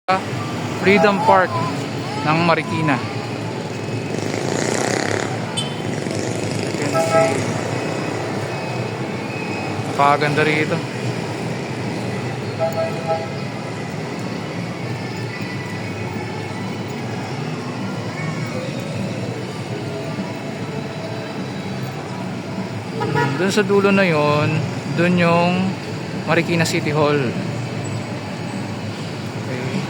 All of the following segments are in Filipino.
Freedom Park ng Marikina. You can see, napakaganda rito. Doon sa dulo na yon, doon yung Marikina City Hall. Okay.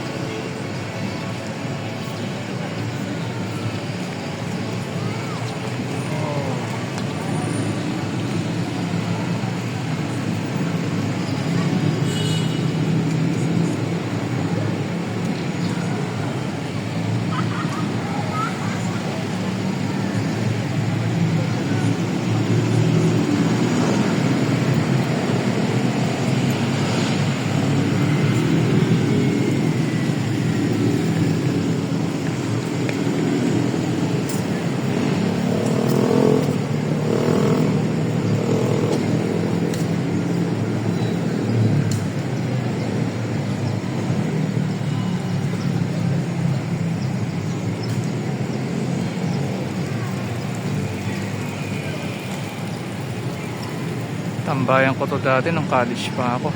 Tambayan ko to dati nung college pa ako.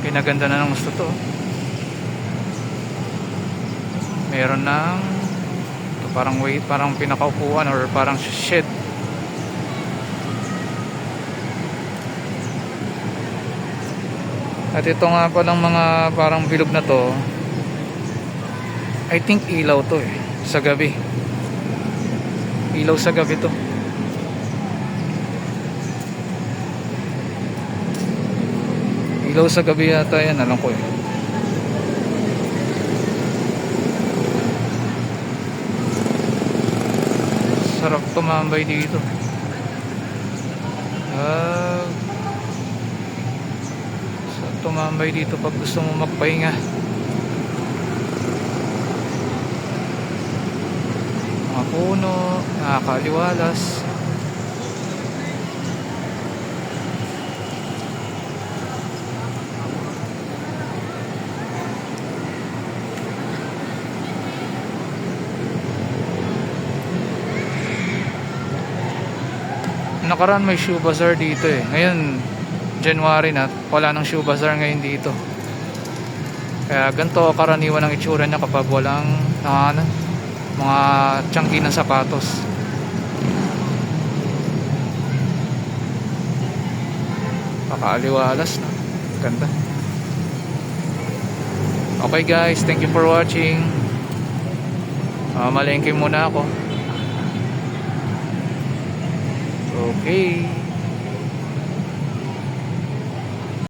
Pinaganda na ng gusto to. Meron ng parang wait, parang pinakaupuan or parang shed. At ito nga palang mga parang bilog na to, I think ilaw to sa gabi. Ilaw sa gabi to. Ilaw sa gabi yata yan, alam ko Sarap tumambay dito. Sarap tumambay dito pag gusto mo magpahinga. Mga puno, nakakaliwalas. Nakaraan may shoe bazaar dito Ngayon January na, wala nang shoe bazaar ngayon dito. Kaya ganito karaniwan ang itsura niya kapag walang mga tiyangki ng sapatos. Pakaaliwalas na. Ganda. Okay guys, thank you for watching. Malengke muna ako. Okay.